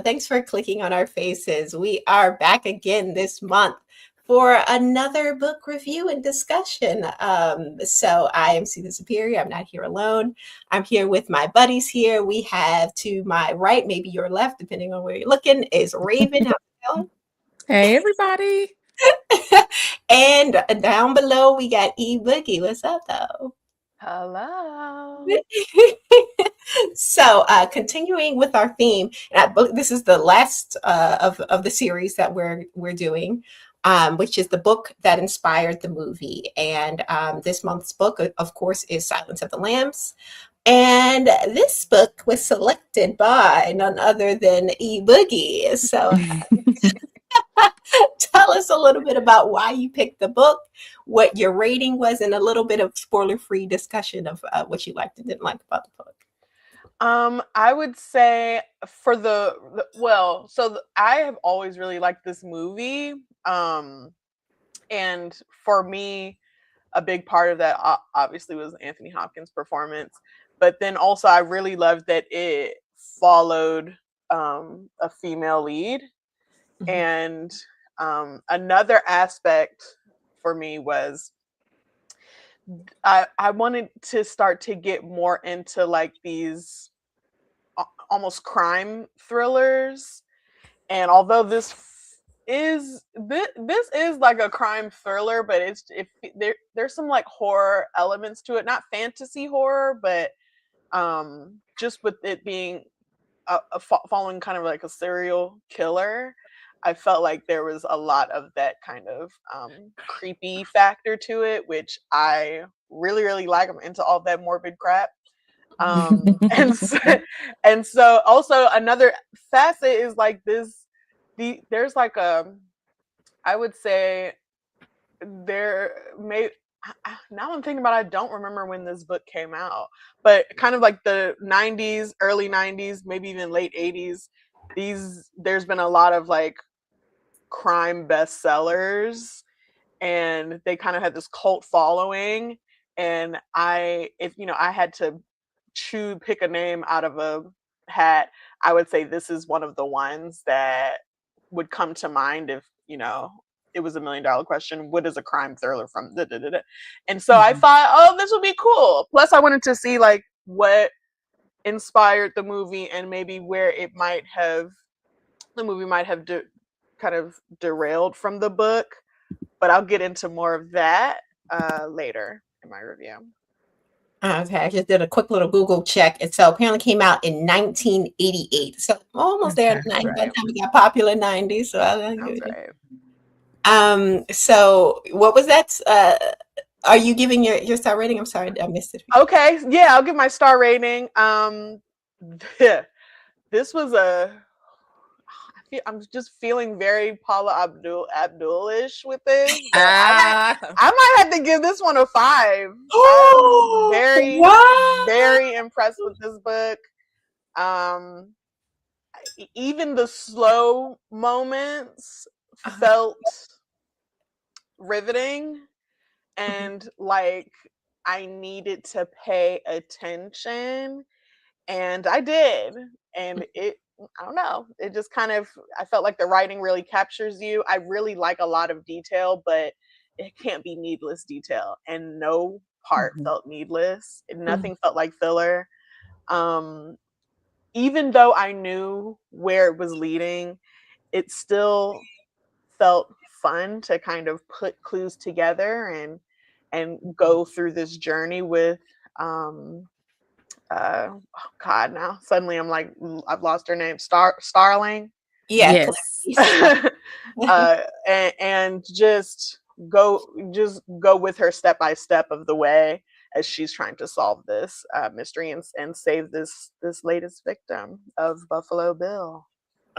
Thanks for clicking on our faces. We are back again this month for another book review and discussion. So I am Susan Superior. I'm not here alone. I'm here with my buddies here. We have to my right, maybe your left, depending on where you're looking, is Raven. How's it going? Hey, everybody. And down below, we got E Boogie. What's up, though? Hello. So, continuing with our theme, this is the last of the series that we're doing, which is the book that inspired the movie. And this month's book, of course, is Silence of the Lambs. And this book was selected by none other than E Boogie. So, tell us a little bit about why you picked the book, what your rating was, and a little bit of spoiler-free discussion of what you liked and didn't like about the book. I would say for I have always really liked this movie. And for me, a big part of that obviously was Anthony Hopkins' performance. But then also I really loved that it followed a female lead. Mm-hmm. And another aspect for me was I wanted to start to get more into like these almost crime thrillers. And although this is like a crime thriller, but there's some like horror elements to it, not fantasy horror, but just with it being following kind of like a serial killer, I felt like there was a lot of that kind of creepy factor to it, which I really, really like. I'm into all that morbid crap. And so also another facet is like there's like I would say there may, now I'm thinking about it, I don't remember when this book came out, but kind of like the 90s, early 90s, maybe even late 80s, there's been a lot of like crime bestsellers, and they kind of had this cult following. And if I had to pick a name out of a hat, I would say this is one of the ones that would come to mind if it was $1 million question. What is a crime thriller from? And so I thought, oh, this would be cool. Plus, I wanted to see like what inspired the movie and maybe where the movie might have kind of derailed from the book. But I'll get into more of that later in my review. Okay, I just did a quick little Google check. And so apparently came out in 1988. So almost there by the time it got popular, 90s. So That's right. So what was that? Are you giving your star rating? I'm sorry, I missed it. Okay, yeah, I'll give my star rating. This was I'm just feeling very Paula Abdul-ish with this. I might have to give this one a 5. Oh, very, wow. very impressed with this book. Even the slow moments felt riveting, and like I needed to pay attention, and I did. And I don't know, it just kind of, I felt like the writing really captures you. I really like a lot of detail, but it can't be needless detail, and no part felt needless. Nothing felt like filler. Even though I knew where it was leading, it still felt fun to kind of put clues together and go through this journey with oh God, now suddenly I'm like, I've lost her name. Starling. Yeah. Yes. And just go with her step by step of the way as she's trying to solve this mystery and save this latest victim of Buffalo Bill.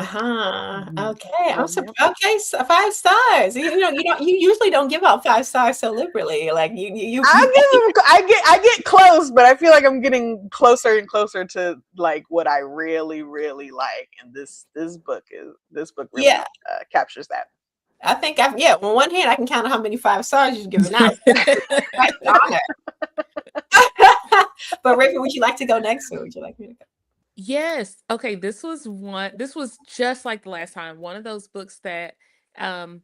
Okay. Okay. So 5 stars. You usually don't give out 5 stars so liberally. Like I get close, but I feel like I'm getting closer and closer to like what I really, really like. And this book really captures that. I think on one hand I can count how many 5 stars you've given out. But Raven, would you like to go next, or would you like me to go? Yes. Okay, this was just like the last time. One of those books that um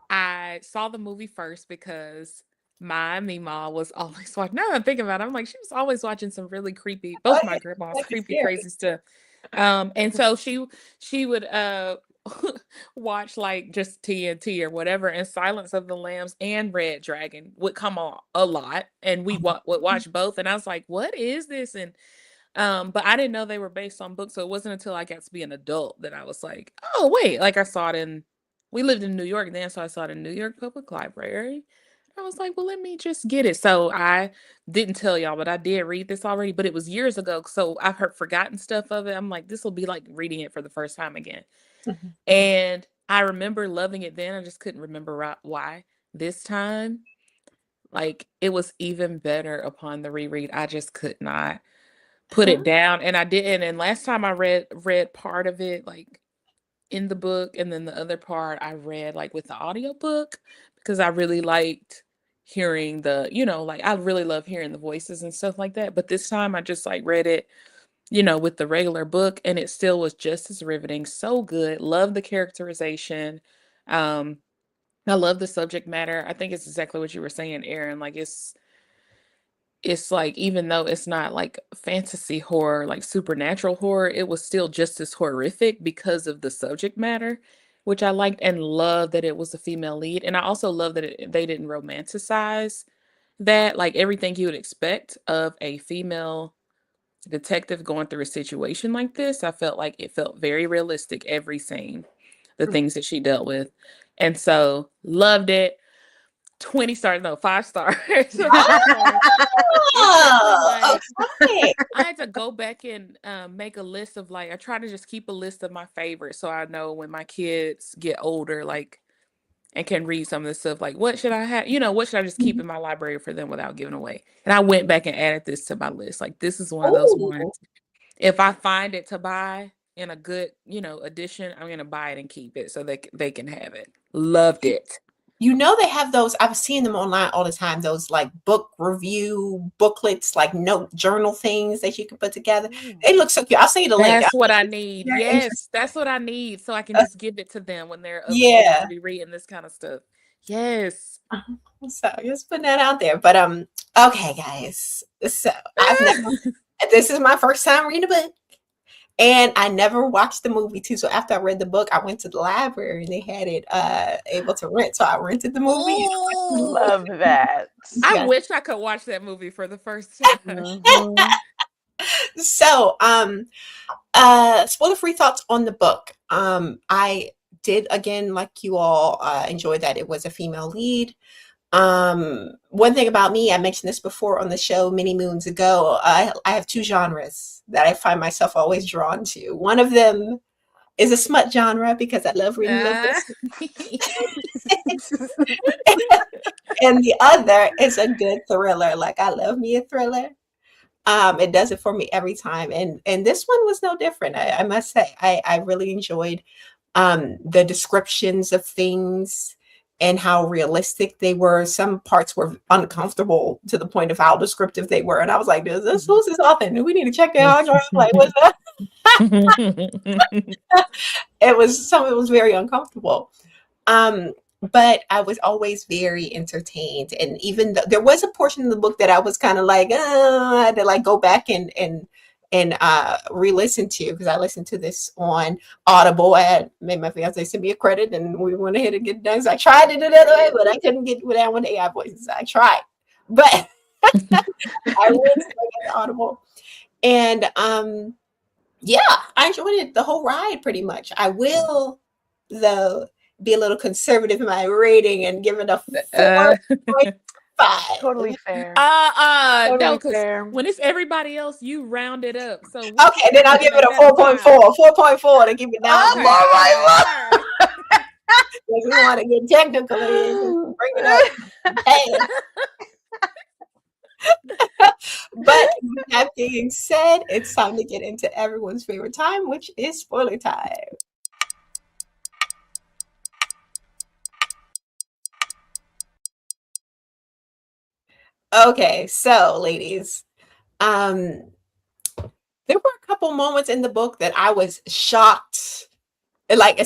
I saw the movie first because my Mima was always watching. Now that I'm thinking about it, I'm like, she was always watching some really creepy, Oh, both yeah, my grandmas, like it's creepy, scary. crazy stuff. And so she would watch like just TNT or whatever, and Silence of the Lambs and Red Dragon would come on a lot, and we would watch both. And I was like, what is this? And but I didn't know they were based on books, so it wasn't until I got to be an adult that I was like, oh wait, like I saw it in we lived in New York then, so I saw it in New York Public Library. I was like, well, let me just get it. So I didn't tell y'all, but I did read this already, but it was years ago. So I've heard forgotten stuff of it. I'm like, this will be like reading it for the first time again. Mhm. And I remember loving it then. I just couldn't remember why. This time, like it was even better upon the reread. I just could not put it down, and I didn't. And last time I read part of it like in the book, and then the other part I read like with the audiobook because I really liked hearing like I really love hearing the voices and stuff like that. But this time I just like read it, with the regular book, and it still was just as riveting. So good. Love the characterization. Um, I love the subject matter. I think it's exactly what you were saying, Aaron. Like it's like even though it's not like fantasy horror, like supernatural horror, it was still just as horrific because of the subject matter, which I liked, and love that it was a female lead. And I also love that they didn't romanticize that, like everything you would expect of a female detective going through a situation like this. I felt like it felt very realistic, every scene, the things that she dealt with. And so loved it. 20 stars, no, 5 stars. 5 stars. Especially Oh, like okay. I had to go back and make a list of like I try to just keep a list of my favorites so I know when my kids get older, like and can read some of this stuff, like what should I have, what should I just keep in my library for them without giving away. And I went back and added this to my list. Like this is one of those Oh, ones. If I find it to buy in a good, edition, I'm gonna buy it and keep it so they can have it. Loved it. they have those. I've seen them online all the time. Those like book review booklets, like note journal things that you can put together. Mm. They look so cute. I'll send you the link. That's what I need. Very Yes, interesting. that's what I need. So I can just give it to them when they're of age to Yeah. be reading this kind of stuff. Yes. So just putting that out there. But okay, guys. So this is my first time reading a book. And I never watched the movie too. So after I read the book, I went to the library and they had it able to rent. So I rented the movie. Oh, Love that. I Yeah. wish I could watch that movie for the first time. Mhm. So spoiler free thoughts on the book. I did again, like you all, enjoy that it was a female lead. One thing about me, I mentioned this before on the show many moons ago. I have two genres that I find myself always drawn to. One of them is a smut genre because I love reading little Uh, books, and the other is a good thriller. Like I love me a thriller. It does it for me every time, and this one was no different. I must say, I really enjoyed the descriptions of things and how realistic they were. Some parts were uncomfortable to the point of how descriptive they were, and I was like, who's this author? Do we need to check their hard drive? Like, what's that? Some of it was very uncomfortable. Um, but I was always very entertained, and even though there was a portion of the book that I was kind of like, I had to like go back and re-listen to because I listened to this on Audible. I had made my fiance send me a credit, and we went ahead and get it done. So I tried to do that way, but I couldn't get without one AI voices. I tried, but I went to get Audible, and yeah, I enjoyed it the whole ride pretty much. I will, though, be a little conservative in my rating and give it a uh, 4.5. Totally fair. no, Totally because fair. when it's everybody else, you round it up. So what Okay, you then I'll gonna give it make a that a 5? 4.4. 4.4 to keep it down to Okay, more all right. right, all right. If we want to get technical, bring it up. Hey. But with that being said, it's time to get into everyone's favorite time, which is spoiler time. Okay, so ladies, um, there were a couple moments in the book that I was shocked. Like,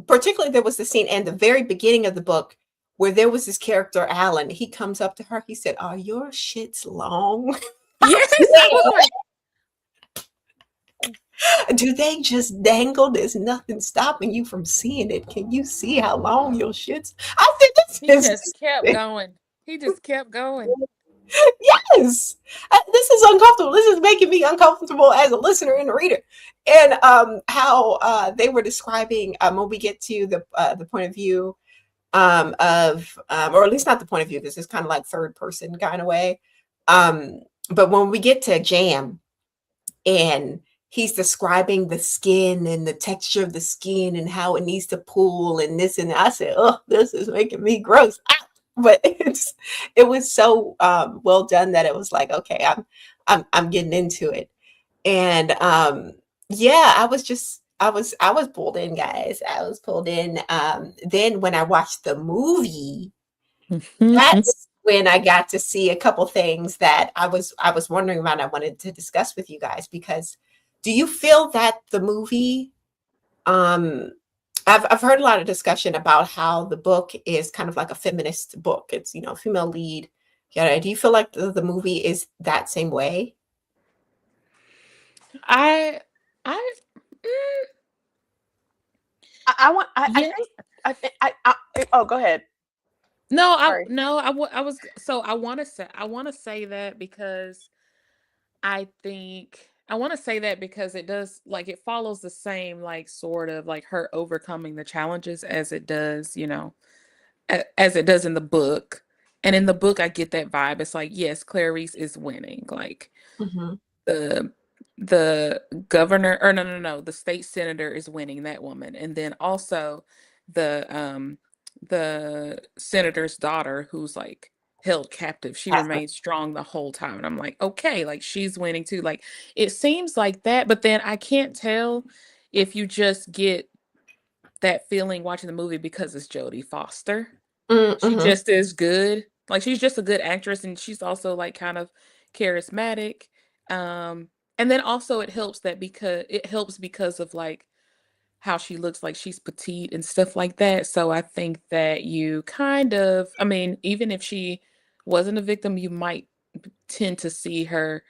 particularly there was the scene in the very beginning of the book where there was this character, Alan. He comes up to her. He said, "Are your shits long?" Yes, I was like, Do they just dangle? There's nothing stopping you from seeing it. Can you see how long your shits? I said, he this just kept going. He just kept going. yes, this is uncomfortable. This is making me uncomfortable as a listener and a reader. And how they were describing when we get to the point of view of, or at least not the point of view, because it's kind of like third person kind of way. But when we get to Jam and he's describing the skin and the texture of the skin and how it needs to pull and this and that, I said, "Oh, this is making me gross." But it was so well done that it was like, okay, I'm getting into it. And yeah, I was pulled in, guys. I was pulled in. Then when I watched the movie, that's when I got to see a couple things that I was wondering about and I wanted to discuss with you guys. Because do you feel that the movie, um I've heard a lot of discussion about how the book is kind of like a feminist book. It's, female lead. Yeah. Do you feel like the movie is that same way? I I mm, I want. I yeah. think. I think. Oh, go ahead. No, Sorry. I was so I want to say that because I want to say that because it does, like, it follows the same, like, sort of like her overcoming the challenges as it does, as it does in the book. And in the book, I get that vibe. It's like, yes, Clarice is winning. Like, Hmm. the the governor, or no, the state senator is winning, that woman. And then also the senator's daughter, who's like held captive, she Catherine. remains strong the whole time. And I'm like, okay, like she's winning too. Like, it seems like that, but then I can't tell if you just get that feeling watching the movie because it's Jodie Foster. She Mm-hmm. just is good. Like, she's just a good actress, and she's also like kind of charismatic. Um, and then also it helps because of like how she looks, like she's petite and stuff like that. So I think that you kind of, I mean, even if she wasn't a victim, you might tend to see her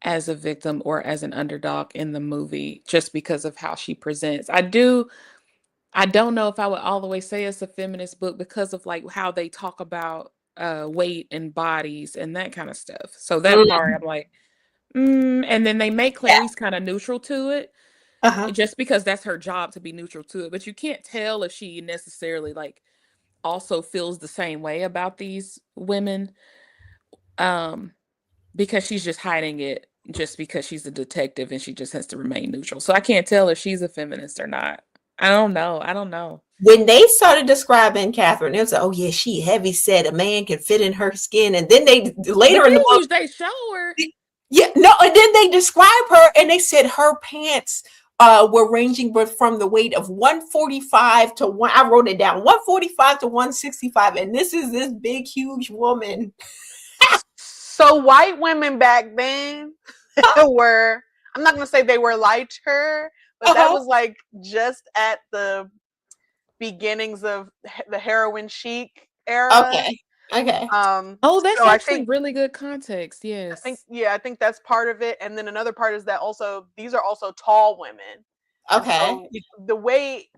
as a victim or as an underdog in the movie just because of how she presents. I don't know if I would all the way say it's a feminist book because of like how they talk about weight and bodies and that kind of stuff. So that part I'm like, and then they make Yeah. Clarice kind of neutral to it Uh-huh. just because that's her job to be neutral to it. But you can't tell if she necessarily like also feels the same way about these women. Um, because she's just hiding it just because she's a detective and she just has to remain neutral. So I can't tell if she's a feminist or not. I don't know. I don't know. When they started describing Catherine, it was like, "Oh yeah, she heavy set. A man can fit in her skin." And then they But later in then the book, they show her. yeah, no, and then they describe her and they said her pants were ranging from the weight of 145 to one. I wrote it down, 145 to 165, and this is this big, huge woman. So white women back then were. I'm not gonna say they were lighter, but that was like just at the beginnings of the heroin chic era. Okay. Okay. Oh, that's so actually really good context. I think, Yes. yeah, I think that's part of it. And then another part is that also these are also tall women. And Okay. so the way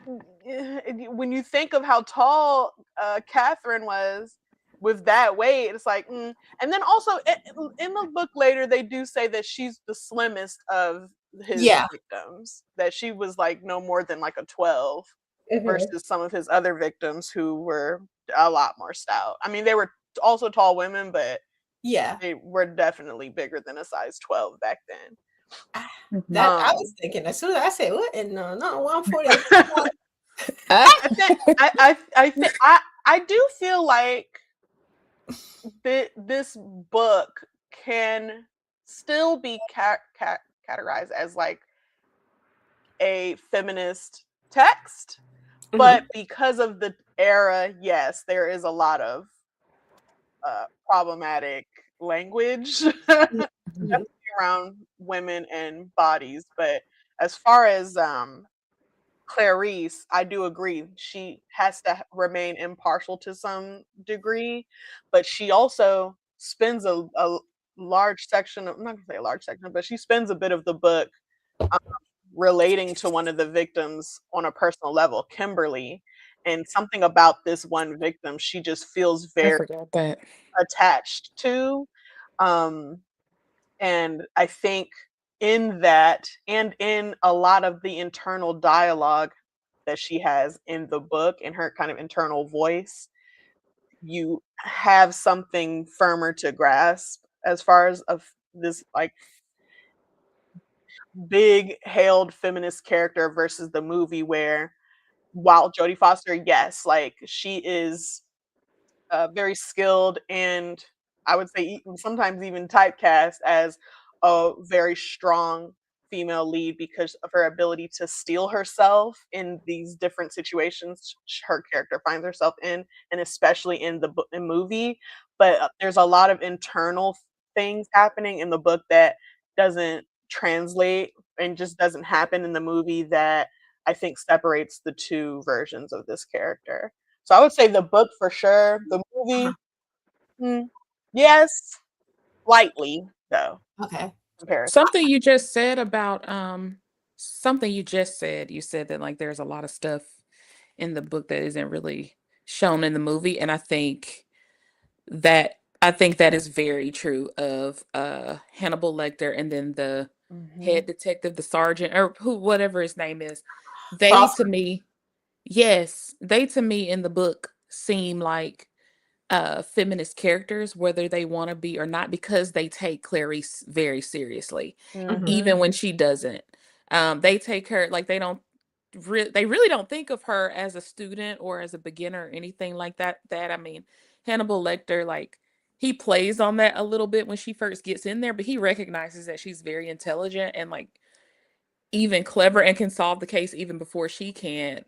when you think of how tall Catherine was with that weight, it's like, and then also in the book later they do say that she's the slimmest of his Yeah. victims. That she was like no more than like a 12 versus some of his other victims who were a lot more stout. I mean, they were also tall women, but Yeah. they were definitely bigger than a size 12 back then. That I was thinking as soon as I said what, and no 140. I do feel like this book can still be categorized as like a feminist text, but because of the era, yes, there is a lot of problematic language. That's around women and bodies, but as far as Clarice, I do agree. She has to remain impartial to some degree, but she also spends a large section of, I'm not gonna say a large section, but she spends a bit of the book um, relating to one of the victims on a personal level, Kimberly. And something about this one victim, she just feels I very forgot that. attached to. Um, and I think in that, and in a lot of the internal dialogue that she has in the book, in her kind of internal voice, you have something firmer to grasp as far as of this like big hailed feminist character versus the movie where while Jodie Foster, yes, like she is very skilled and I would say sometimes even typecast as a very strong female lead because of her ability to steel herself in these different situations her character finds herself in, and especially in the movie. But there's a lot of internal things happening in the book that doesn't translate and just doesn't happen in the movie that I think separates the two versions of this character. So I would say the book for sure. The movie, mm, yes, slightly though. Okay. Comparison. Something you just said about something you just said, you said that like there's a lot of stuff in the book that isn't really shown in the movie, and I think that is very true of Hannibal Lecter and then the Mhm. head detective, the sergeant, or who whatever his name is. They to Crawford. me, yes, they to me in the book seem like feminist characters, whether they want to be or not, because they take Clarice very seriously, Mhm. even when she doesn't. They take her like they really don't think of her as a student or as a beginner or anything like that. I mean, Hannibal Lecter, like he plays on that a little bit when she first gets in there, but he recognizes that she's very intelligent and like even clever and can solve the case even before she can,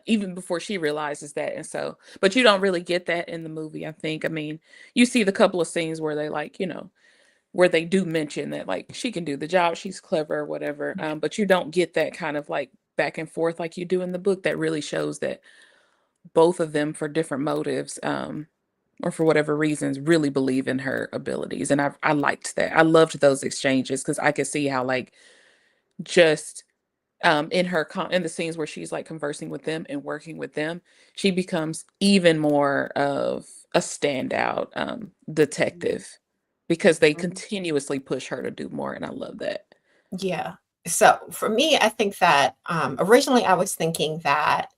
even before she realizes that. And so, but you don't really get that in the movie, I think. I mean, you see the couple of scenes where they like, where they do mention that like she can do the job, she's clever or whatever. But you don't get that kind of like back and forth like you do in the book that really shows that both of them for different motives, or for whatever reasons, really believe in her abilities. And I liked that. I loved those exchanges because I could see how like just in the scenes where she's like conversing with them and working with them, she becomes even more of a standout detective because they Mhm. continuously push her to do more, and I love that. Yeah. So for me, I think that originally I was thinking that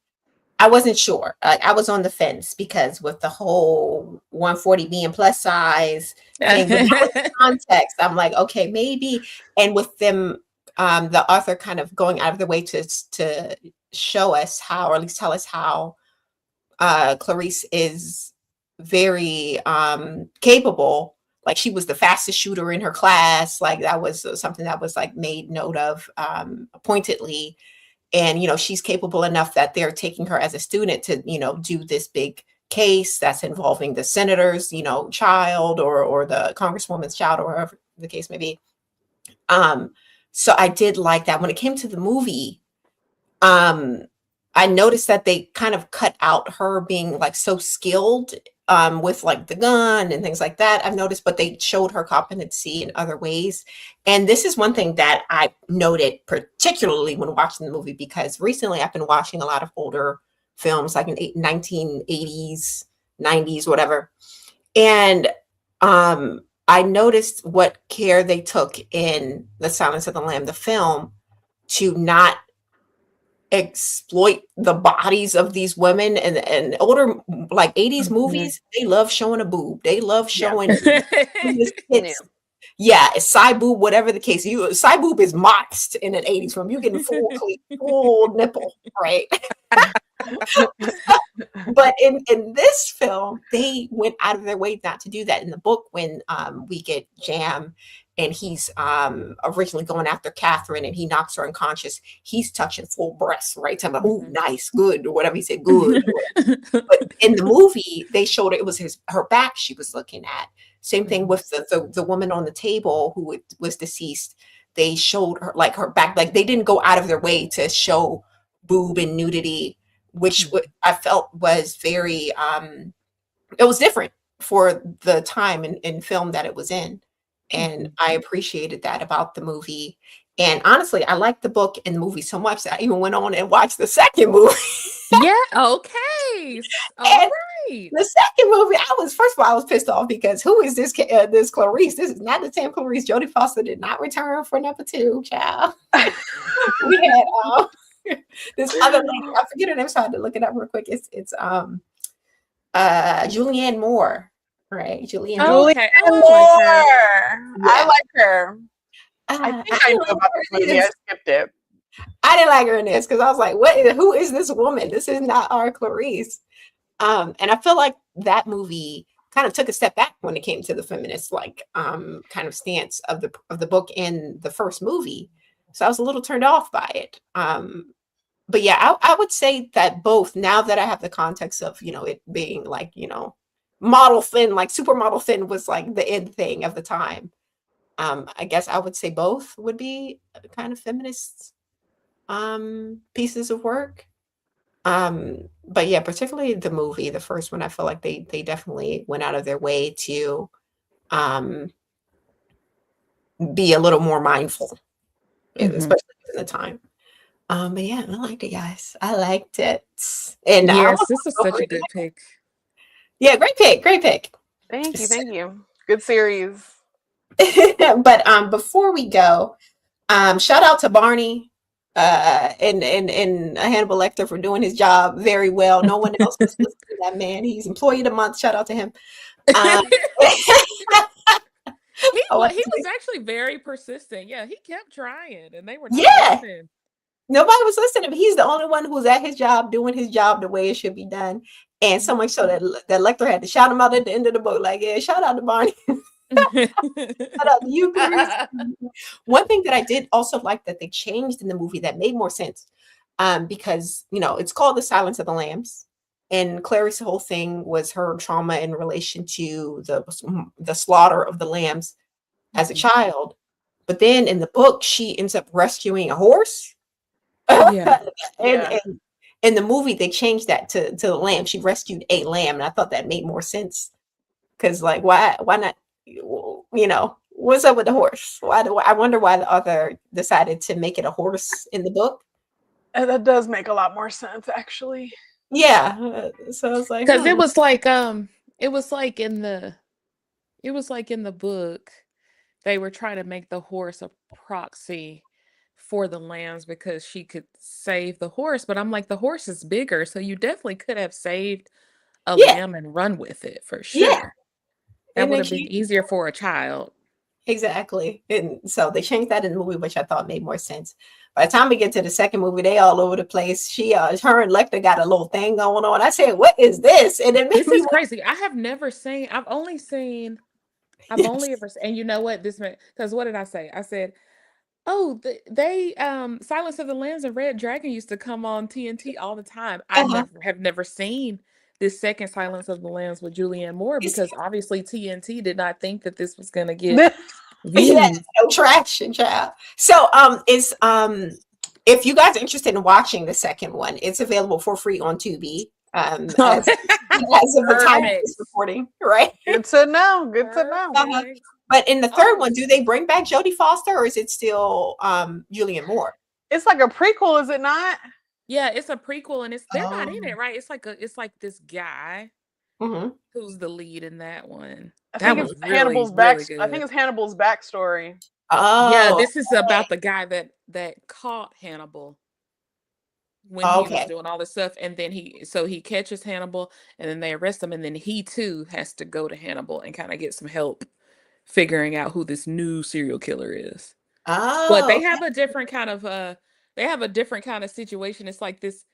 I wasn't sure. Like I was on the fence because with the whole 140 being plus size thing, but now with the context, I'm like, okay, maybe. And with them, the author kind of going out of the way to show us how, or at least tell us how, Clarice is very capable. Like she was the fastest shooter in her class. Like that was something that was like made note of pointedly. And she's capable enough that they're taking her as a student to do this big case that's involving the senator's child, or the congresswoman's child, or whatever the case may be. Um, so I did like that. When it came to the movie, um, I noticed that they kind of cut out her being like so skilled with like the gun and things like that. I've noticed, but they showed her competency in other ways. And this is one thing that I noted particularly when watching the movie, because recently I've been watching a lot of older films like in 1980s, 90s, whatever. And I noticed what care they took in The Silence of the Lamb, the film, to not exploit the bodies of these women. And older like 80s Mhm. movies, they love showing a boob, they love Yeah. showing this Yeah. tits. Yeah, it's side boob, whatever the case. Side boob is modest in an 80s film. You're getting full nipple, right? But in this film, they went out of their way not to do that. In the book, when we get Jam and he's originally going after Catherine and he knocks her unconscious, he's touching full breasts, right? Talking about, oh, Mhm. nice, good, or whatever he said, good. But in the movie, they showed it was her back she was looking at. Same thing with the woman on the table who was deceased. They showed her like her back, like they didn't go out of their way to show boob and nudity, which I felt was very it was different for the time in film that it was in. And I appreciated that about the movie. And honestly, I liked the book and the movie so much that I even went on and watched the second movie. Yeah, okay. All And right. the second movie, first of all, I was pissed off because who is this this Clarice? This is not the same Clarice. Jodie Foster did not return for number 2, child. We had this other lady, I forget her name, so I had to look it up real quick. It's Julianne Moore, right? Julianne Oh, Moore. okay. Julianne Oh, I like her. Moore. I like her. I think I I knew don't know about who this it movie. I is. skipped it. I didn't like her in this because I was like, who is this woman? This is not our Clarice. And I feel like that movie kind of took a step back when it came to the feminist kind of stance of the book in the first movie. So I was a little turned off by it. But yeah, I would say that both, now that I have the context of, it being like, model thin, like supermodel thin was like the end thing of the time. I guess I would say both would be kind of feminist pieces of work. But yeah, particularly the movie, the first one, I feel like they definitely went out of their way to be a little more mindful, especially in the time. But yeah, I liked it, guys. I liked it. And Yes, this is such a good pick. Yeah, great pick. Thank you. Good series. But before we go, shout out to Barney and Hannibal Lecter for doing his job very well. No one else was listening to that man. He's employee of the month. Shout out to him. He was actually very persistent. Yeah, he kept trying, and they were not listening. Nobody was listening. But he's the only one who was at his job, doing his job the way it should be done. And so much so that Lecter had to shout him out at the end of the book, like, yeah, shout out to Barney. Shout out to you, Bruce. One thing that I did also like that they changed in the movie that made more sense, because it's called The Silence of the Lambs, and Clarice's whole thing was her trauma in relation to the slaughter of the lambs as a child. But then in the book, she ends up rescuing a horse. Yeah. And in the movie, they changed that to the lamb. She rescued a lamb, and I thought that made more sense. Because like, why not? What's up with the horse? I wonder why the author decided to make it a horse in the book. And that does make a lot more sense, actually. Yeah. So I was like, because it was like in the book, they were trying to make the horse a proxy for the lambs because she could save the horse. But I'm like, the horse is bigger, so you definitely could have saved a lamb and run with it for sure. Yeah. That would have been easier for a child. Exactly. And so they changed that in the movie, which I thought made more sense. By the time we get to the second movie, they all over the place. Her and Lecter got a little thing going on. I said, what is this? And this is crazy. I've only ever seen, and you know what? Because what did I say? I said, oh, they Silence of the Lambs and Red Dragon used to come on TNT all the time. I have never seen this second Silence of the Lambs with Julianne Moore because obviously TNT did not think that this was going to get views. No traction, child. So it's if you guys are interested in watching the second one, it's available for free on Tubi. As of the time of this recording, right? Good to know. But in the third one, do they bring back Jodie Foster, or is it still Julianne Moore? It's like a prequel, is it not? Yeah, it's a prequel, and they're not in it, right? It's like this guy who's the lead in that one. I think it's Hannibal's backstory. Oh, yeah, this is about the guy that caught Hannibal when he was doing all this stuff, and then he catches Hannibal, and then they arrest him, and then he too has to go to Hannibal and kind of get some help figuring out who this new serial killer is. Oh, but they have a different kind of situation. It's like this.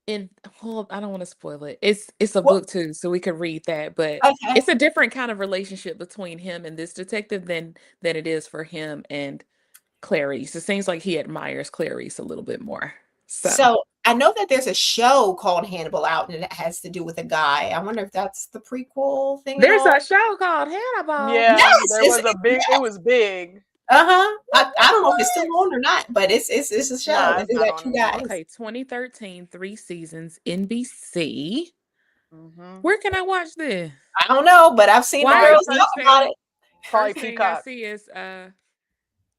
I don't want to spoil it. It's a book too, so we could read that. But it's a different kind of relationship between him and this detective than it is for him and Clarice. It seems like he admires Clarice a little bit more. So I know that there's a show called Hannibal out, and it has to do with a guy. I wonder if that's the prequel thing. at There's all. a show called Hannibal. Yeah, Yes, there was a big. It was big. I don't know if it's still on or not, but it's a show. Nah, and it's they not got on two anymore. guys. Okay, 2013, 3 seasons, NBC. Mhm. Where can I watch this? I don't know, but I've seen the Why girls first talk about thing- it. Probably First thing I Peacock. see is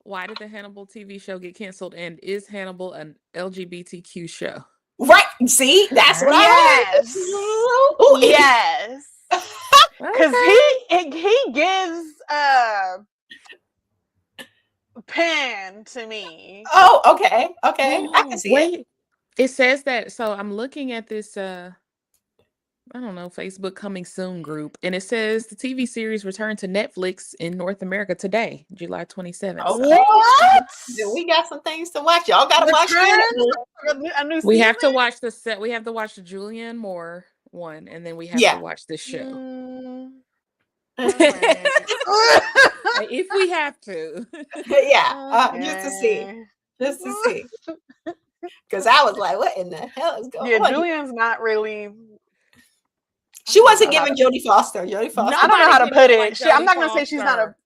why did the Hannibal TV show get canceled? And is Hannibal an LGBTQ show? Right. See, that's what Yes. I heard. Ooh, Yes. Because he gives Pan to me. Oh, okay. Okay. I can see it. Wait, it says that. So I'm looking at this I don't know, Facebook coming soon group, and it says the TV series returned to Netflix in North America today, July 27th. Oh, So What? Then we got some things to watch. Y'all gotta watch Return? it. A new we have to season? watch the set. We have to watch the Julianne Moore one, and then we have Yeah. to watch this show. Mm. If we have to. Yeah. Just to see. Okay. Just to see. Because I was like, what in the hell is going Yeah, on? Julian's not really. She wasn't I don't know giving Jodie Foster. Jodie Foster. I don't know how to Nobody put can it. like I'm not Jodie gonna say she's not a. Foster.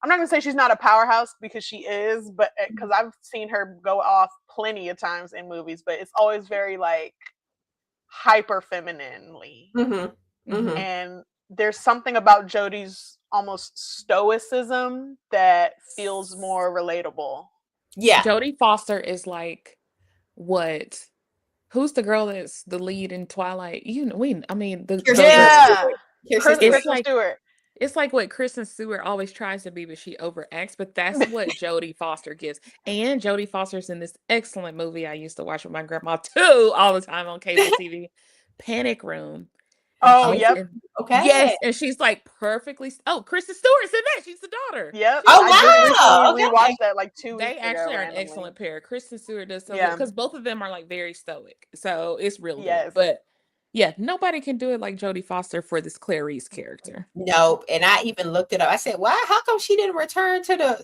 I'm not gonna say she's not a powerhouse because she is, but because I've seen her go off plenty of times in movies, but it's always very like hyper femininely, Mm-hmm. Mm-hmm. and there's something about Jodie's almost stoicism that feels more relatable. Yeah. Jodie Foster is like what? Who's the girl that's the lead in Twilight? You know, the Kirsten Yeah, Kirsten It's Kristen Stewart. like- Stewart. it's like what Kristen Stewart always tries to be, but she overacts. But that's what Jodie Foster gives. And Jodie Foster's in this excellent movie I used to watch with my grandma too all the time on cable TV, Panic Room. And Oh, she's yep. in- Okay. Yes, and she's like perfectly. Oh, Kristen Stewart's in that. She's the daughter. Yep. Oh, I just wow. recently Okay. rewatched that like 2 weeks They ago. actually are an randomly. excellent pair. Kristen Stewart does so good Yeah. because both of them are like very stoic, so it's real Yes. good. But yeah, nobody can do it like Jodie Foster for this Clarice character. Nope. And I even looked it up. I said, why? How come she didn't return to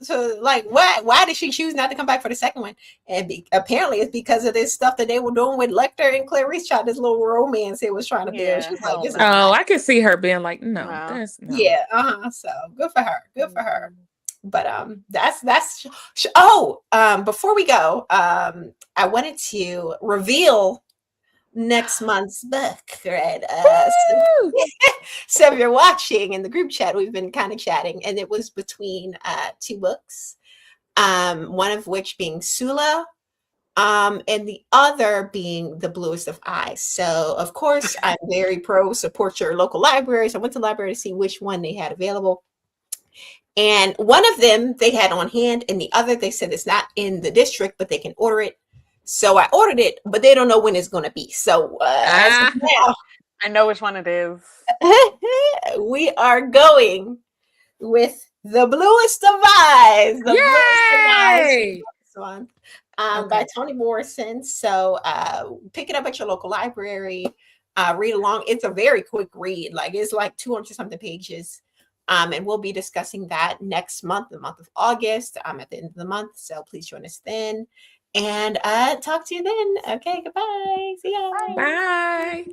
why did she choose not to come back for the second one? And apparently it's because of this stuff that they were doing with Lecter and Clarice tried this little romance it was trying to build. Yeah, She's hell like, this is no. Oh, not- I could see her being like, no, No. that's no. yeah, so good for her. Good for her. But before we go, I wanted to reveal next month's book, right? Woo! So if you're watching in the group chat, we've been kind of chatting, and it was between two books, one of which being Sula, and the other being The Bluest of Eyes. So of course, I'm very pro support your local libraries. I went to the library to see which one they had available. And one of them they had on hand, and the other they said it's not in the district, but they can order it. So I ordered it, but they don't know when it's going to be. So as of now, I know which one it is. we are going with The Bluest of Eyes. The Bluest of Eyes. Yay! This one, Okay. by Toni Morrison. So pick it up at your local library. Read along. It's a very quick read. Like it's like 200 something pages. And we'll be discussing that next month, the month of August. At the end of the month. So please join us then. And talk to you then. Okay, goodbye. See ya. Bye.